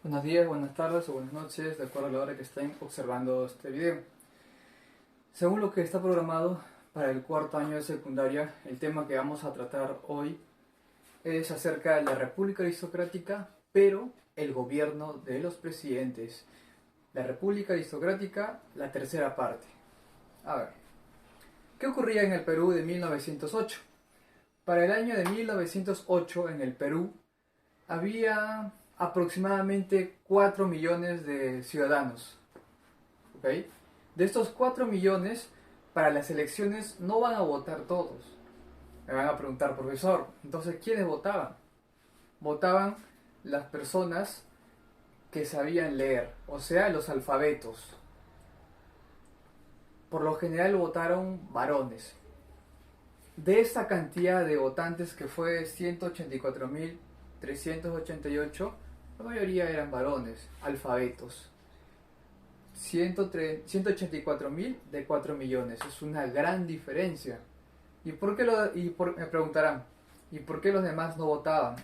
Buenos días, buenas tardes o buenas noches, de acuerdo a la hora que estén observando este video. Según lo que está programado para el cuarto año de secundaria, el tema que vamos a tratar hoy es acerca de la República Aristocrática, pero el gobierno de los presidentes. La República Aristocrática, la tercera parte. A ver, ¿qué ocurría en el Perú de 1908? Para el año de 1908 en el Perú había aproximadamente 4 millones de ciudadanos. ¿Ok? De estos 4 millones, para las elecciones no van a votar todos. Me van a preguntar, profesor, entonces ¿quiénes votaban? Votaban las personas que sabían leer, o sea, los alfabetos. Por lo general votaron varones. De esta cantidad de votantes que fue 184.388, la mayoría eran varones, alfabetos. 184.000 de 4 millones, es una gran diferencia. ¿Y por qué me preguntarán, ¿y por qué los demás no votaban?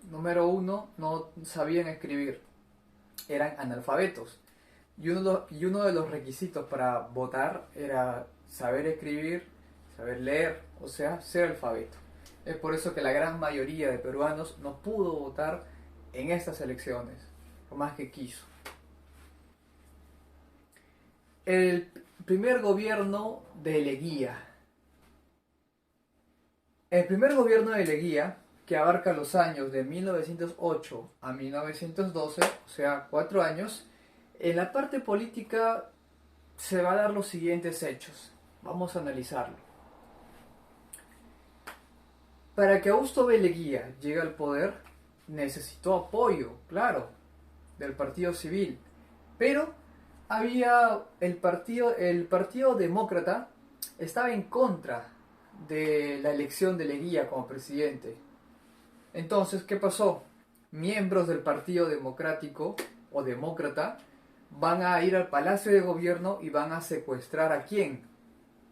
Número uno, no sabían escribir, eran analfabetos. Y uno de los requisitos para votar era saber escribir, saber leer, o sea, ser alfabeto. Es por eso que la gran mayoría de peruanos no pudo votar en estas elecciones, por más que quiso. El primer gobierno de Leguía. El primer gobierno de Leguía, que abarca los años de 1908 a 1912, o sea, 4 años, en la parte política se va a dar los siguientes hechos. Vamos a analizarlo. Para que Augusto B. Leguía llegue al poder, necesitó apoyo, claro, del Partido Civil. Pero había el partido Demócrata estaba en contra de la elección de Leguía como presidente. Entonces, ¿qué pasó? Miembros del Partido Democrático o Demócrata van a ir al Palacio de Gobierno y van a secuestrar ¿a quién?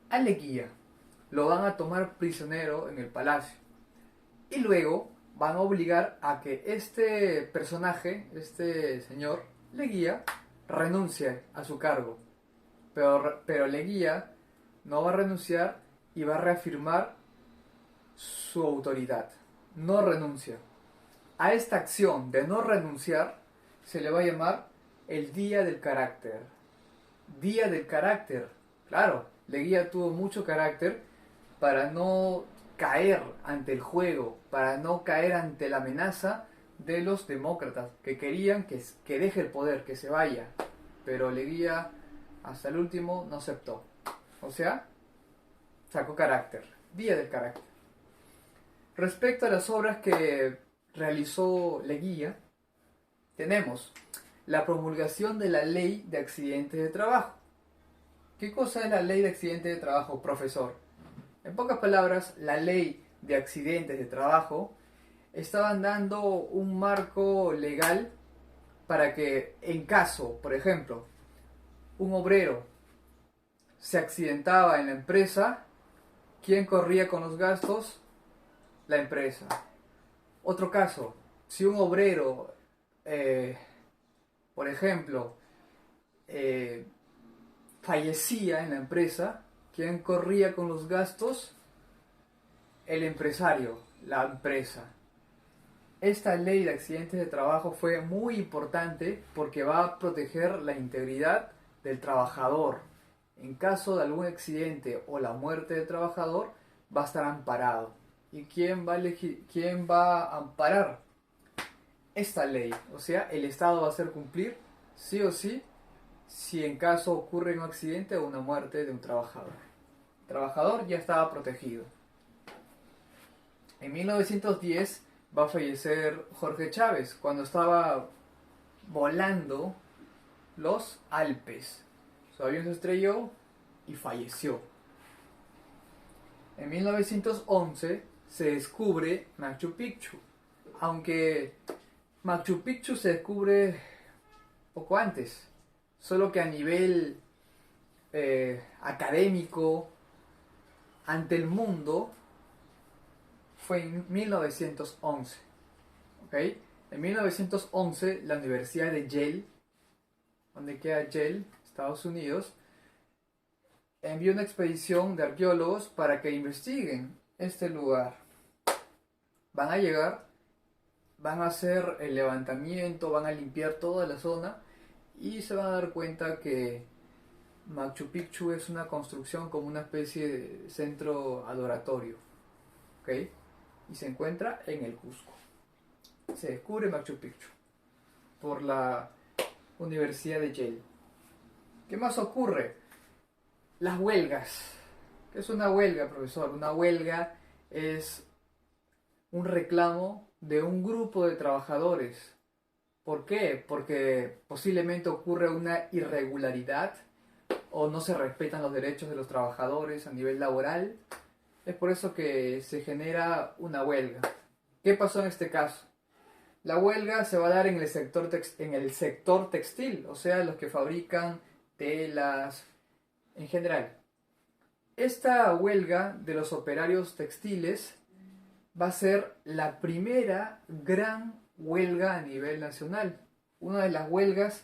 A Leguía. Lo van a tomar prisionero en el palacio. Y luego van a obligar a que este personaje, este señor Leguía, renuncie a su cargo. Pero Leguía no va a renunciar y va a reafirmar su autoridad. No renuncia. A esta acción de no renunciar se le va a llamar el Día del Carácter. Día del Carácter. Claro, Leguía tuvo mucho carácter para no caer ante el juego, para no caer ante la amenaza de los demócratas que querían que deje el poder, que se vaya. Pero Leguía hasta el último no aceptó. O sea, sacó carácter. Día del Carácter. Respecto a las obras que realizó Leguía, tenemos la promulgación de la Ley de Accidentes de Trabajo. ¿Qué cosa es la Ley de Accidentes de Trabajo, profesor? En pocas palabras, la Ley de Accidentes de Trabajo estaban dando un marco legal para que en caso, por ejemplo, un obrero se accidentaba en la empresa, ¿quién corría con los gastos? La empresa. Otro caso, si un obrero, por ejemplo, eh, fallecía en la empresa, ¿quién corría con los gastos? El empresario, la empresa. Esta ley de accidentes de trabajo fue muy importante porque va a proteger la integridad del trabajador. En caso de algún accidente o la muerte del trabajador, va a estar amparado. ¿Y quién va a amparar esta ley? O sea, el Estado va a hacer cumplir, sí o sí, si en caso ocurre un accidente o una muerte de un trabajador. El trabajador ya estaba protegido. En 1910 va a fallecer Jorge Chávez cuando estaba volando los Alpes. Su avión se estrelló y falleció. En 1911 se descubre Machu Picchu, aunque Machu Picchu se descubre poco antes, solo que a nivel académico ante el mundo fue en 1911. ¿Ok? En 1911, la Universidad de Yale, donde queda Yale, Estados Unidos, envió una expedición de arqueólogos para que investiguen este lugar. Van a llegar, van a hacer el levantamiento, van a limpiar toda la zona y se van a dar cuenta que Machu Picchu es una construcción como una especie de centro adoratorio, ¿ok? Y se encuentra en el Cusco. Se descubre Machu Picchu por la Universidad de Yale. ¿Qué más ocurre? Las huelgas. ¿Qué es una huelga, profesor? Una huelga es un reclamo de un grupo de trabajadores. ¿Por qué? Porque posiblemente ocurre una irregularidad o no se respetan los derechos de los trabajadores a nivel laboral. Es por eso que se genera una huelga. ¿Qué pasó en este caso? La huelga se va a dar en el sector textil, o sea, los que fabrican telas en general. Esta huelga de los operarios textiles va a ser la primera gran huelga a nivel nacional. Una de las huelgas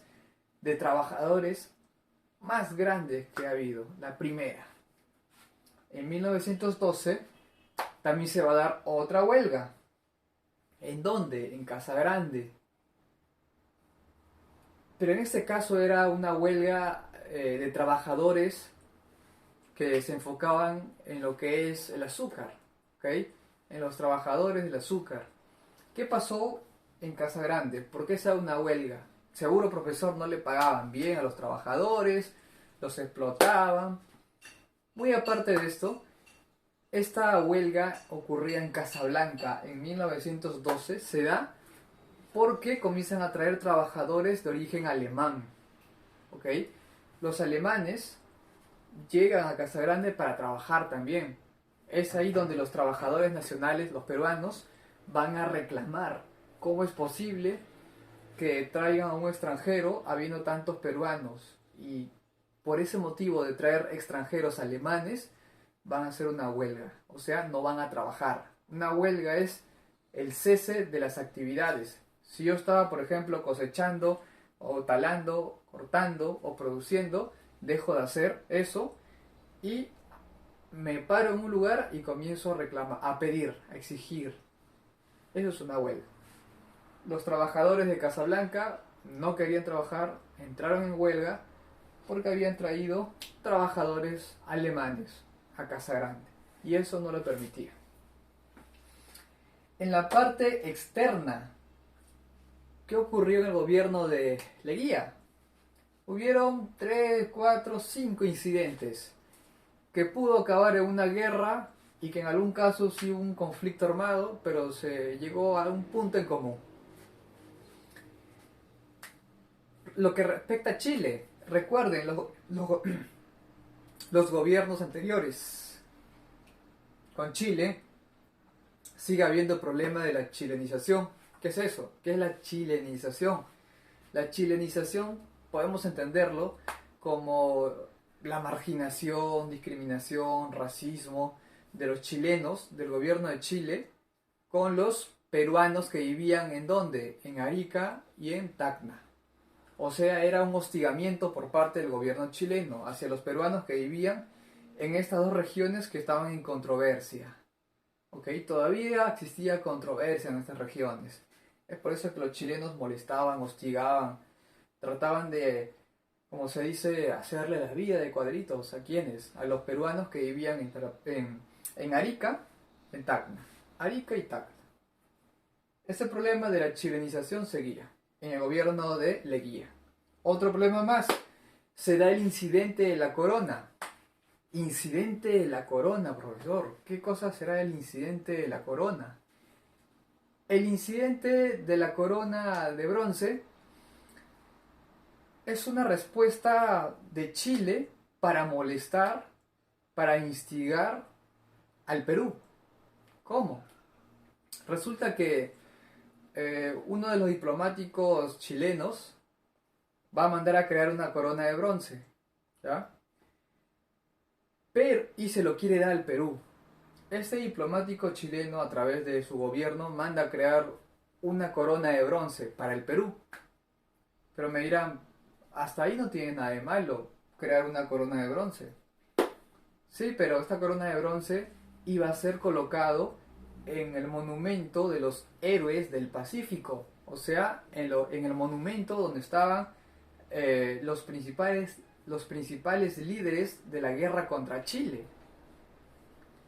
de trabajadores más grandes que ha habido, la primera. En 1912 también se va a dar otra huelga. ¿En dónde? En Casa Grande. Pero en este caso era una huelga de trabajadores que se enfocaban en lo que es el azúcar, ¿ok? En los trabajadores del azúcar. ¿Qué pasó en Casa Grande? ¿Por qué se da una huelga? Seguro, profesor, no le pagaban bien a los trabajadores, los explotaban. Muy aparte de esto, esta huelga ocurría en Casablanca en 1912, se da porque comienzan a traer trabajadores de origen alemán, ¿ok? Los alemanes llegan a Casa Grande para trabajar también. Es ahí donde los trabajadores nacionales, los peruanos, van a reclamar cómo es posible que traigan a un extranjero habiendo tantos peruanos. Y por ese motivo de traer extranjeros alemanes, van a hacer una huelga. O sea, no van a trabajar. Una huelga es el cese de las actividades. Si yo estaba, por ejemplo, cosechando o talando, cortando o produciendo, dejo de hacer eso y me paro en un lugar y comienzo a reclamar, a pedir, a exigir. Eso es una huelga. Los trabajadores de Casablanca no querían trabajar, entraron en huelga porque habían traído trabajadores alemanes a Casa Grande y eso no lo permitía. En la parte externa, ¿qué ocurrió en el gobierno de Leguía? Hubieron 3, 4, 5 incidentes que pudo acabar en una guerra y que en algún caso sí hubo un conflicto armado, pero se llegó a un punto en común. Lo que respecta a Chile, recuerden los gobiernos anteriores. Con Chile sigue habiendo el problema de la chilenización. ¿Qué es eso? ¿Qué es la chilenización? La chilenización podemos entenderlo como la marginación, discriminación, racismo de los chilenos, del gobierno de Chile, con los peruanos que vivían en ¿dónde? En Arica y en Tacna. O sea, era un hostigamiento por parte del gobierno chileno hacia los peruanos que vivían en estas dos regiones que estaban en controversia. ¿Ok? Todavía existía controversia en estas regiones. Es por eso que los chilenos molestaban, hostigaban, trataban de, como se dice, hacerle la vida de cuadritos. ¿A quiénes? A los peruanos que vivían en Arica, en Tacna. Arica y Tacna. Este problema de la chilenización seguía en el gobierno de Leguía. Otro problema más, se da el incidente de la corona. Incidente de la corona, profesor. ¿Qué cosa será el incidente de la corona? El incidente de la corona de bronce es una respuesta de Chile para molestar, para instigar al Perú. ¿Cómo? Resulta que uno de los diplomáticos chilenos va a mandar a crear una corona de bronce, ¿ya? Pero, y se lo quiere dar al Perú. Este diplomático chileno, a través de su gobierno, manda a crear una corona de bronce para el Perú. Pero me dirán, hasta ahí no tiene nada de malo crear una corona de bronce. Sí, pero esta corona de bronce iba a ser colocado en el monumento de los héroes del Pacífico. O sea, en el monumento donde estaban los principales líderes de la guerra contra Chile.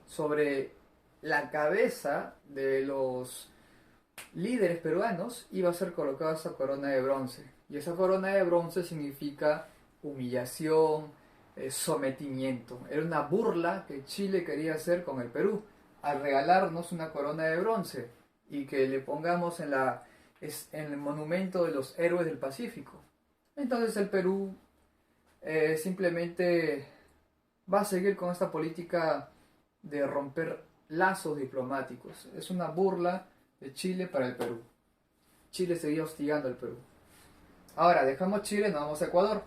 Sobre la cabeza de los líderes peruanos iba a ser colocada esa corona de bronce. Y esa corona de bronce significa humillación, sometimiento. Era una burla que Chile quería hacer con el Perú al regalarnos una corona de bronce y que le pongamos en el monumento de los héroes del Pacífico. Entonces el Perú simplemente va a seguir con esta política de romper lazos diplomáticos. Es una burla de Chile para el Perú. Chile seguía hostigando al Perú. Ahora, dejamos Chile y nos vamos a Ecuador.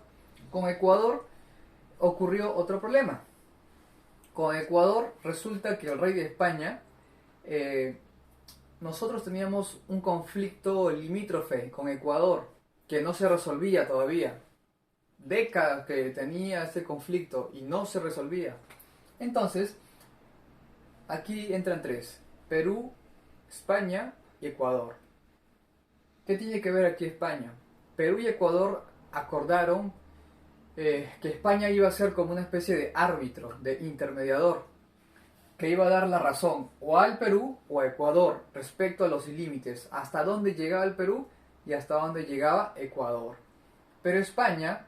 Con Ecuador ocurrió otro problema. Con Ecuador resulta que el rey de España, nosotros teníamos un conflicto limítrofe con Ecuador que no se resolvía todavía. Décadas que tenía ese conflicto y no se resolvía. Entonces, aquí entran tres: Perú, España y Ecuador. ¿Qué tiene que ver aquí España? Perú y Ecuador acordaron que España iba a ser como una especie de árbitro, de intermediador, que iba a dar la razón o al Perú o a Ecuador respecto a los límites, hasta dónde llegaba el Perú y hasta dónde llegaba Ecuador. Pero España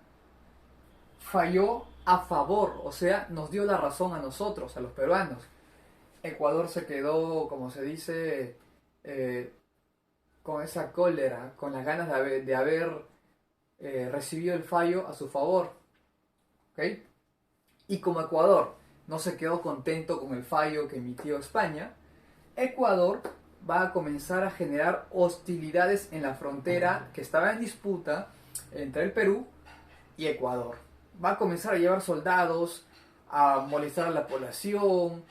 falló a favor, o sea, nos dio la razón a nosotros, a los peruanos. Ecuador se quedó, como se dice, con esa cólera, con las ganas de haber recibido el fallo a su favor. ¿Okay? Y como Ecuador no se quedó contento con el fallo que emitió España, Ecuador va a comenzar a generar hostilidades en la frontera que estaba en disputa entre el Perú y Ecuador. Va a comenzar a llevar soldados, a molestar a la población,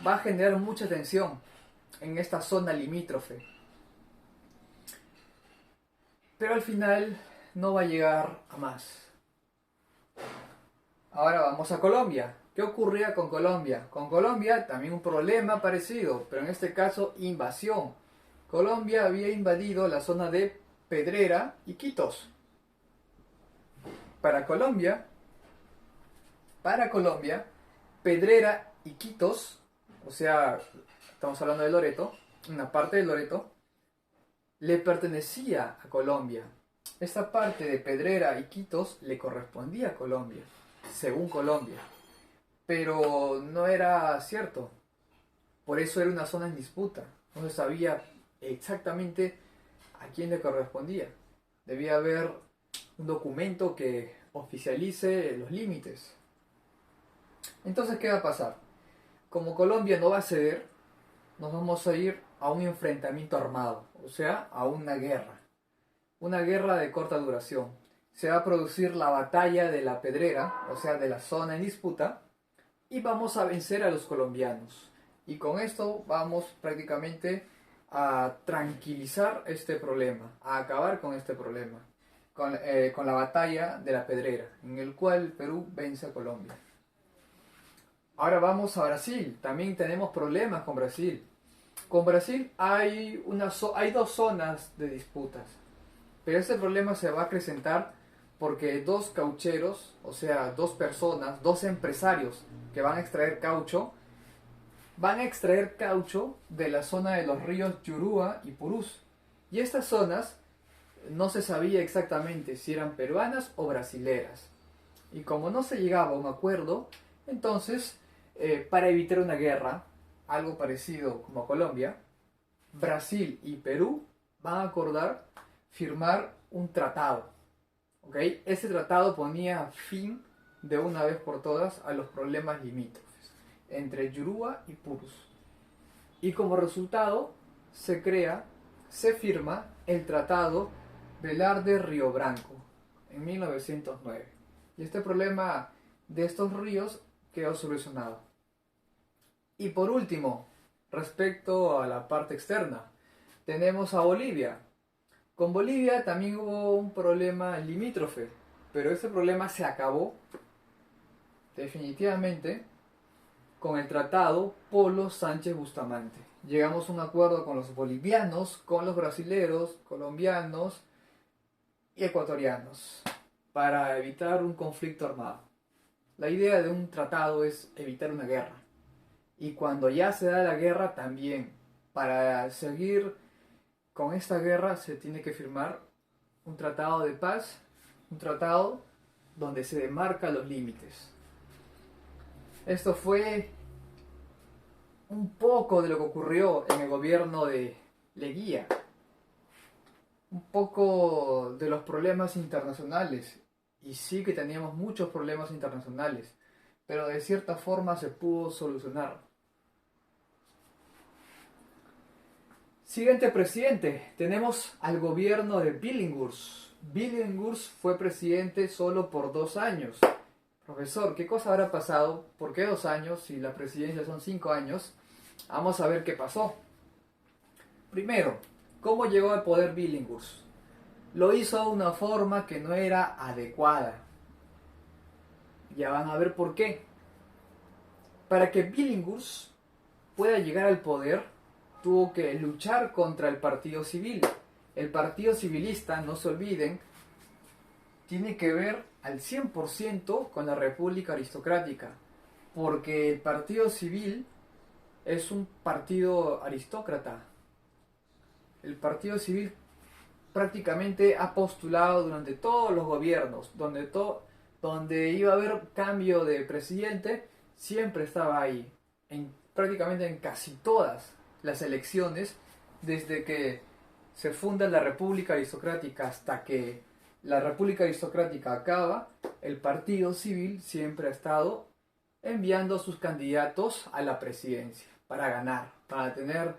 va a generar mucha tensión en esta zona limítrofe. Pero al final no va a llegar a más. Ahora vamos a Colombia. ¿Qué ocurría con Colombia? Con Colombia también un problema parecido, pero en este caso invasión. Colombia había invadido la zona de Pedrera, Iquitos. Para Colombia, Pedrera, Iquitos, o sea, estamos hablando de Loreto, una parte de Loreto, le pertenecía a Colombia. Esta parte de Pedrera, Iquitos, le correspondía a Colombia, según Colombia. Pero no era cierto. Por eso era una zona en disputa. No se sabía exactamente a quién le correspondía. Debía haber un documento que oficialice los límites. Entonces, ¿qué va a pasar? Como Colombia no va a ceder, nos vamos a ir a un enfrentamiento armado, o sea, a una guerra. Una guerra de corta duración. Se va a producir la batalla de la Pedrera, o sea, de la zona en disputa, y vamos a vencer a los colombianos. Y con esto vamos prácticamente a tranquilizar este problema, a acabar con este problema, con la batalla de la Pedrera, en el cual Perú vence a Colombia. Ahora vamos a Brasil. También tenemos problemas con Brasil. Con Brasil hay dos zonas de disputas, pero este problema se va a acrecentar porque dos caucheros, o sea, dos personas, dos empresarios que van a extraer caucho de la zona de los ríos Yurúa y Purús. Y estas zonas no se sabía exactamente si eran peruanas o brasileras. Y como no se llegaba a un acuerdo, entonces, para evitar una guerra, algo parecido como a Colombia, Brasil y Perú van a acordar firmar un tratado. ¿Okay? Ese tratado ponía fin de una vez por todas a los problemas limítrofes entre Yurúa y Purús. Y como resultado se firma el Tratado Velar de Río Branco en 1909. Y este problema de estos ríos quedó solucionado. Y por último, respecto a la parte externa, tenemos a Bolivia. Con Bolivia también hubo un problema limítrofe, pero ese problema se acabó definitivamente con el tratado Polo Sánchez Bustamante. Llegamos a un acuerdo con los bolivianos, con los brasileros, colombianos y ecuatorianos para evitar un conflicto armado. La idea de un tratado es evitar una guerra. Y cuando ya se da la guerra también, para seguir con esta guerra se tiene que firmar un tratado de paz, un tratado donde se demarcan los límites. Esto fue un poco de lo que ocurrió en el gobierno de Leguía, un poco de los problemas internacionales, y sí que teníamos muchos problemas internacionales, pero de cierta forma se pudo solucionar. Siguiente presidente, tenemos al gobierno de Billinghurst. Billinghurst fue presidente solo por 2 años. Profesor, ¿qué cosa habrá pasado? ¿Por qué 2 años si la presidencia son 5 años? Vamos a ver qué pasó. Primero, ¿cómo llegó al poder Billinghurst? Lo hizo de una forma que no era adecuada. Ya van a ver por qué. Para que Billinghurst pueda llegar al poder, tuvo que luchar contra el partido civil. El partido civilista, no se olviden, tiene que ver al 100% con la República Aristocrática, porque el partido civil es un partido aristócrata. El partido civil prácticamente ha postulado durante todos los gobiernos, donde iba a haber cambio de presidente, siempre estaba ahí, prácticamente en casi todas las elecciones, desde que se funda la República Aristocrática hasta que la República Aristocrática acaba, el partido civil siempre ha estado enviando a sus candidatos a la presidencia para ganar, para tener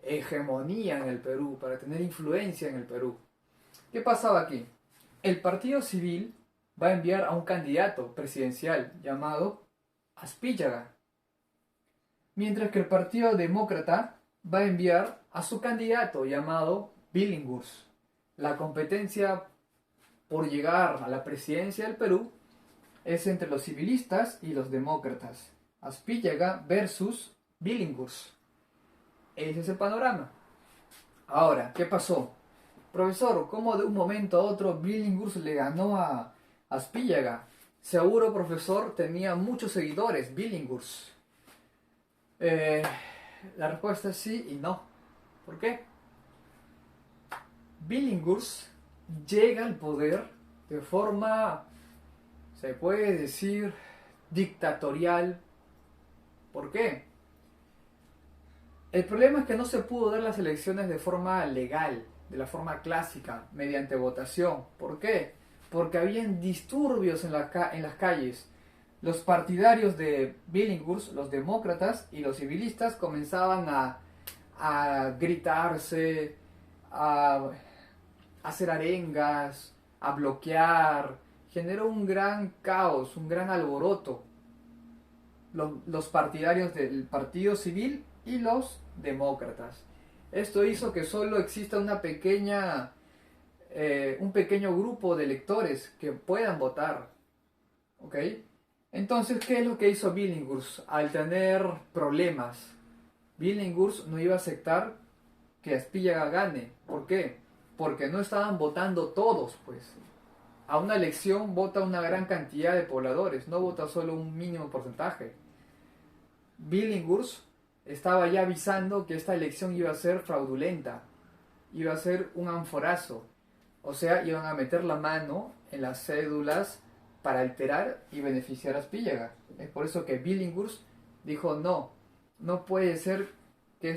hegemonía en el Perú, para tener influencia en el Perú. ¿Qué pasaba aquí? El partido civil va a enviar a un candidato presidencial llamado Aspíllaga, mientras que el partido demócrata va a enviar a su candidato llamado Billinghurst. La competencia por llegar a la presidencia del Perú es entre los civilistas y los demócratas. Aspíllaga versus Billinghurst. Ese es el panorama. Ahora, ¿qué pasó? Profesor, ¿cómo de un momento a otro Billinghurst le ganó a Aspíllaga? Seguro, profesor, tenía muchos seguidores, Billinghurst. La respuesta es sí y no. ¿Por qué? Billinghurst llega al poder de forma, se puede decir, dictatorial. ¿Por qué? El problema es que no se pudo dar las elecciones de forma legal, de la forma clásica, mediante votación. ¿Por qué? Porque habían disturbios en las calles. Los partidarios de Billinghurst, los demócratas y los civilistas comenzaban a gritarse, a hacer arengas, a bloquear. Generó un gran caos, un gran alboroto. Los partidarios del partido civil y los demócratas. Esto hizo que solo exista un pequeño grupo de electores que puedan votar. ¿Ok? Entonces, ¿qué es lo que hizo Billinghurst al tener problemas? Billinghurst no iba a aceptar que Aspíllaga gane. ¿Por qué? Porque no estaban votando todos, pues. A una elección vota una gran cantidad de pobladores, no vota solo un mínimo porcentaje. Billinghurst estaba ya avisando que esta elección iba a ser fraudulenta, iba a ser un anforazo. O sea, iban a meter la mano en las cédulas para alterar y beneficiar a Aspíllaga. Es por eso que Billinghurst dijo no puede ser que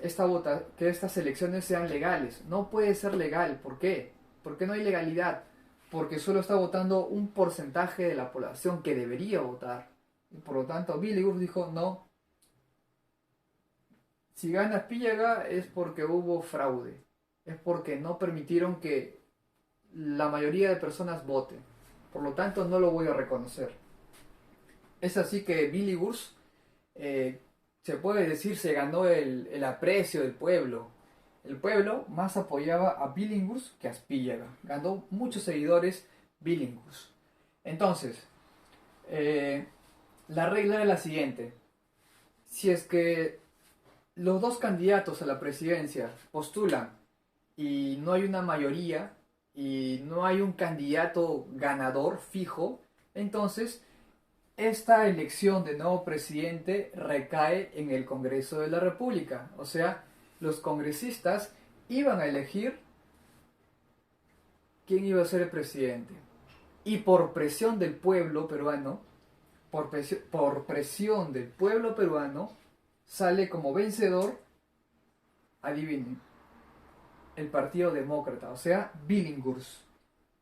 que estas elecciones sean legales. No puede ser legal. ¿Por qué? Porque no hay legalidad. Porque solo está votando un porcentaje de la población que debería votar. Y por lo tanto, Billinghurst dijo no. Si gana Aspíllaga es porque hubo fraude. Es porque no permitieron que la mayoría de personas voten. Por lo tanto, no lo voy a reconocer. Es así que Billinghurst se puede decir se ganó el aprecio del pueblo. El pueblo más apoyaba a Billinghurst que a Spillega. Ganó muchos seguidores Billinghurst. Entonces, eh, la regla era la siguiente. Si es que los dos candidatos a la presidencia postulan y no hay una mayoría y no hay un candidato ganador fijo, entonces esta elección de nuevo presidente recae en el Congreso de la República. O sea, los congresistas iban a elegir quién iba a ser el presidente. Y por presión del pueblo peruano, por presión del pueblo peruano, sale como vencedor, adivinen, el Partido Demócrata, o sea, Billinghurst.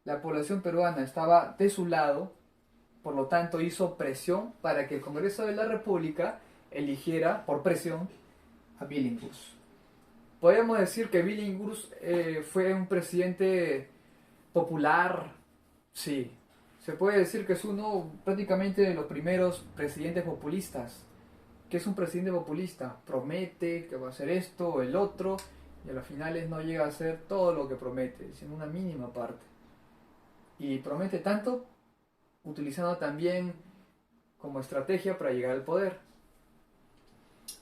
La población peruana estaba de su lado, por lo tanto hizo presión para que el Congreso de la República eligiera, por presión, a Billinghurst. Podemos decir que Billinghurst fue un presidente popular, sí. Se puede decir que es uno prácticamente de los primeros presidentes populistas. ¿Qué es un presidente populista? Promete que va a hacer esto o el otro y a las finales no llega a hacer todo lo que promete, sino una mínima parte. Y promete tanto utilizando también como estrategia para llegar al poder.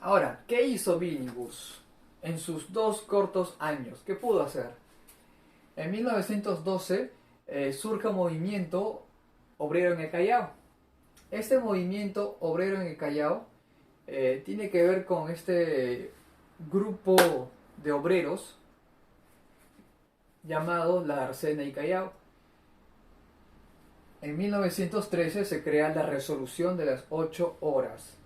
Ahora, ¿qué hizo Billinghurst en sus 2 cortos años? ¿Qué pudo hacer? En 1912 surge un movimiento obrero en el Callao. Este movimiento obrero en el Callao tiene que ver con este grupo de obreros llamado la Dársena y Callao. En 1913 se crea la resolución de las 8 horas.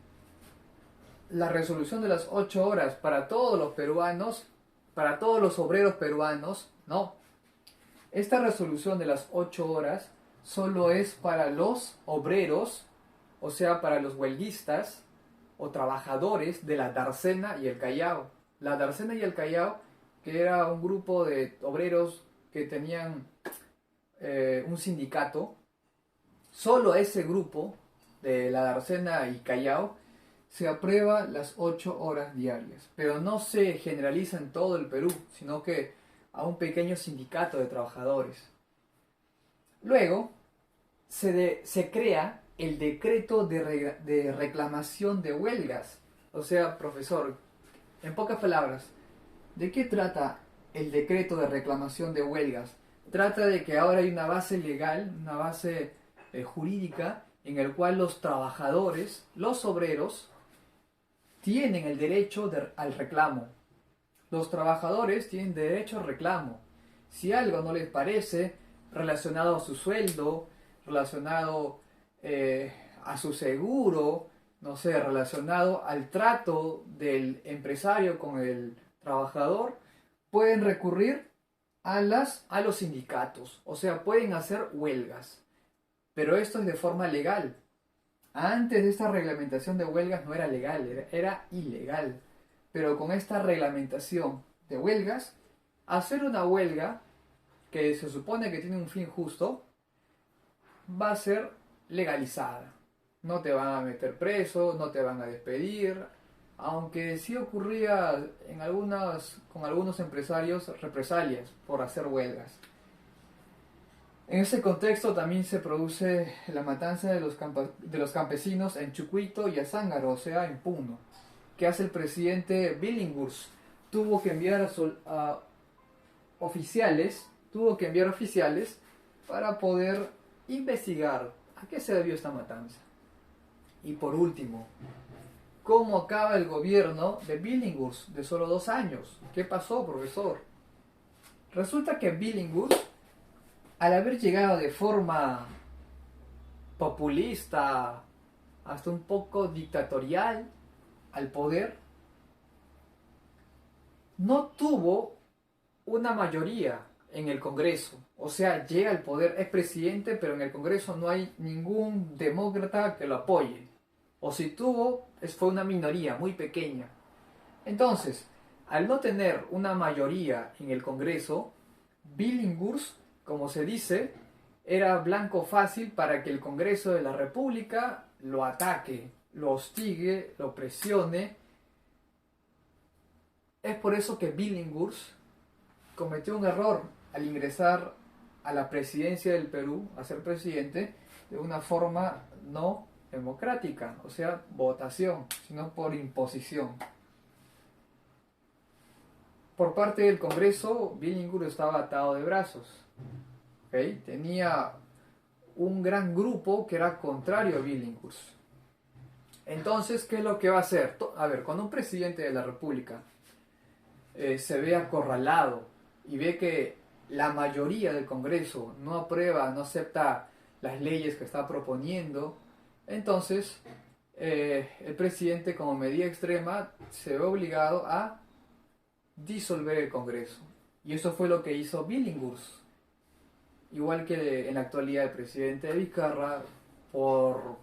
La resolución de las 8 horas para todos los peruanos, para todos los obreros peruanos, no. Esta resolución de las 8 horas solo es para los obreros, o sea, para los huelguistas o trabajadores de la Dársena y el Callao. La Dársena y el Callao, que era un grupo de obreros que tenían un sindicato, solo ese grupo de la Dársena y Callao se aprueba las 8 horas diarias, pero no se generaliza en todo el Perú, sino que a un pequeño sindicato de trabajadores. Luego se crea el decreto de reclamación de huelgas. O sea, profesor, en pocas palabras, ¿de qué trata el decreto de reclamación de huelgas? Trata de que ahora hay una base legal, una base jurídica, en el cual los trabajadores, los obreros, tienen el derecho al reclamo. Los trabajadores tienen derecho al reclamo. Si algo no les parece relacionado a su sueldo, relacionado a su seguro, no sé, relacionado al trato del empresario con el trabajador, pueden recurrir a los sindicatos, o sea, pueden hacer huelgas. Pero esto es de forma legal. Antes de esta reglamentación de huelgas no era legal, era ilegal. Pero con esta reglamentación de huelgas, hacer una huelga que se supone que tiene un fin justo, va a ser legalizada. No te van a meter preso, no te van a despedir, aunque sí ocurría con algunos empresarios represalias por hacer huelgas. En ese contexto también se produce la matanza de los campesinos en Chucuito y Azángaro, o sea, en Puno. ¿Qué hace el presidente Billinghurst? Tuvo que enviar oficiales para poder investigar a qué se debió esta matanza. Y por último, ¿cómo acaba el gobierno de Billinghurst de solo 2 años? ¿Qué pasó, profesor? Resulta que Billinghurst, al haber llegado de forma populista, hasta un poco dictatorial al poder, no tuvo una mayoría en el Congreso. O sea, llega al poder, es presidente, pero en el Congreso no hay ningún demócrata que lo apoye. O si tuvo, fue una minoría muy pequeña. Entonces, al no tener una mayoría en el Congreso, Billinghurst, como se dice, era blanco fácil para que el Congreso de la República lo ataque, lo hostigue, lo presione Es por eso que Billinghurst cometió un error al ingresar a la presidencia del Perú, a ser presidente, de una forma no democrática, o sea, votación, sino por imposición. Por parte del Congreso, Billinghurst estaba atado de brazos. ¿Okay? Tenía un gran grupo que era contrario a Billinghurst. Entonces, ¿qué es lo que va a hacer? A ver, cuando un presidente de la República se ve acorralado y ve que la mayoría del Congreso no aprueba, no acepta las leyes que está proponiendo, entonces el presidente, como medida extrema, se ve obligado a disolver el Congreso. Y eso fue lo que hizo Billinghurst. Igual que en la actualidad el presidente Vizcarra, por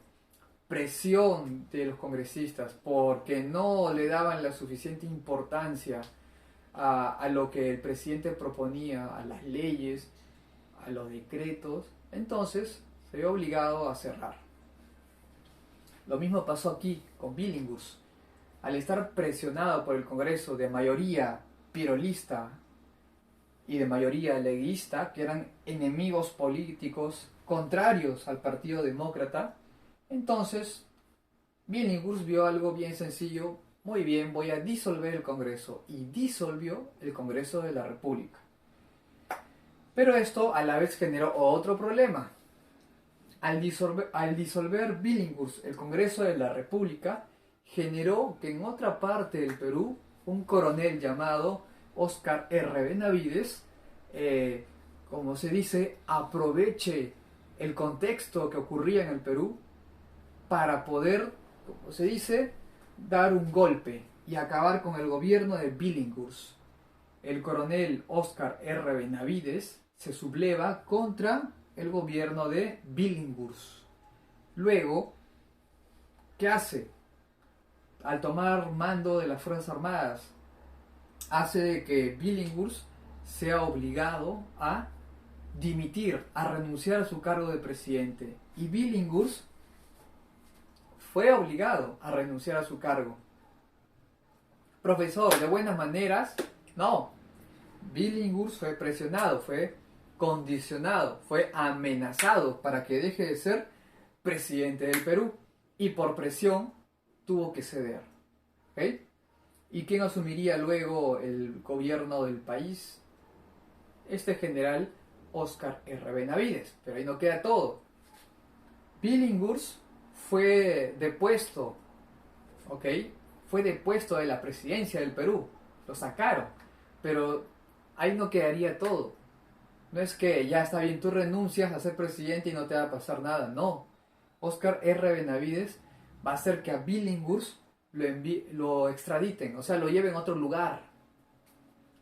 presión de los congresistas, porque no le daban la suficiente importancia a lo que el presidente proponía, a las leyes, a los decretos, entonces se vio obligado a cerrar. Lo mismo pasó aquí con Billinghurst. Al estar presionado por el Congreso de mayoría pirolista y de mayoría leguista, que eran enemigos políticos contrarios al Partido Demócrata, entonces Billinghurst vio algo bien sencillo. Muy bien, voy a disolver el Congreso. Y disolvió el Congreso de la República. Pero esto a la vez generó otro problema. Al disolver Billinghurst el Congreso de la República, generó que en otra parte del Perú, un coronel llamado Óscar R. Benavides, como se dice, aproveche el contexto que ocurría en el Perú para poder, como se dice, dar un golpe y acabar con el gobierno de Billinghurst. El coronel Óscar R. Benavides se subleva contra el gobierno de Billinghurst. Luego, ¿qué hace? Al tomar mando de las Fuerzas Armadas, hace de que Billinghurst sea obligado a dimitir, a renunciar a su cargo de presidente. Y Billinghurst fue obligado a renunciar a su cargo. Profesor, de buenas maneras, no. Billinghurst fue presionado, fue condicionado, fue amenazado para que deje de ser presidente del Perú. Y por presión tuvo que ceder. ¿Okay? ¿Y quién asumiría luego el gobierno del país? Este general Óscar R. Benavides. Pero ahí no queda todo. Billinghurst fue depuesto, ¿ok? Fue depuesto de la presidencia del Perú. Lo sacaron. Pero ahí no quedaría todo. No es que ya está bien, tú renuncias a ser presidente y no te va a pasar nada. No. Óscar R. Benavides va a hacer que a Billinghurst lo extraditen, o sea, lo lleven a otro lugar.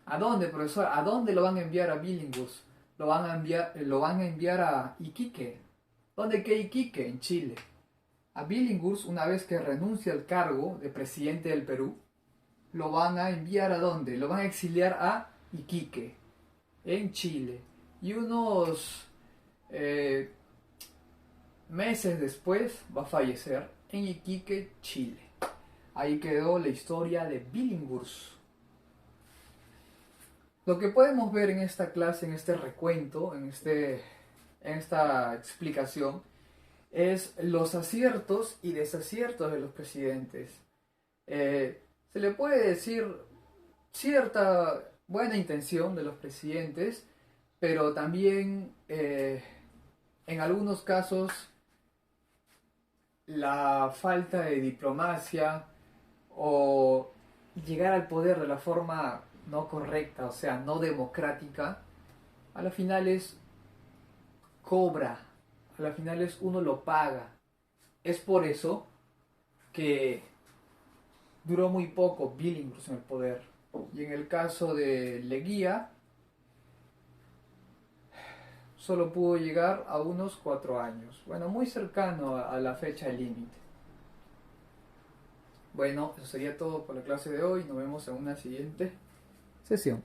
¿A dónde, profesor? ¿A dónde lo van a enviar a Billinghurst? Lo van a enviar a Iquique. ¿Dónde queda Iquique? En Chile. A Billinghurst, una vez que renuncia al cargo de presidente del Perú, lo van a enviar ¿a dónde? Lo van a exiliar a Iquique, en Chile. Y unos meses después va a fallecer en Iquique, Chile. Ahí quedó la historia de Billinghurst. Lo que podemos ver en esta clase, en este recuento, en esta explicación, es los aciertos y desaciertos de los presidentes. Se le puede decir cierta buena intención de los presidentes, pero también en algunos casos la falta de diplomacia o llegar al poder de la forma no correcta, o sea, no democrática, a las finales cobra, a las finales uno lo paga. Es por eso que duró muy poco Billinghurst en el poder. Y en el caso de Leguía, solo pudo llegar a unos 4 años. Bueno, muy cercano a la fecha límite. Bueno, eso sería todo por la clase de hoy. Nos vemos en una siguiente sesión.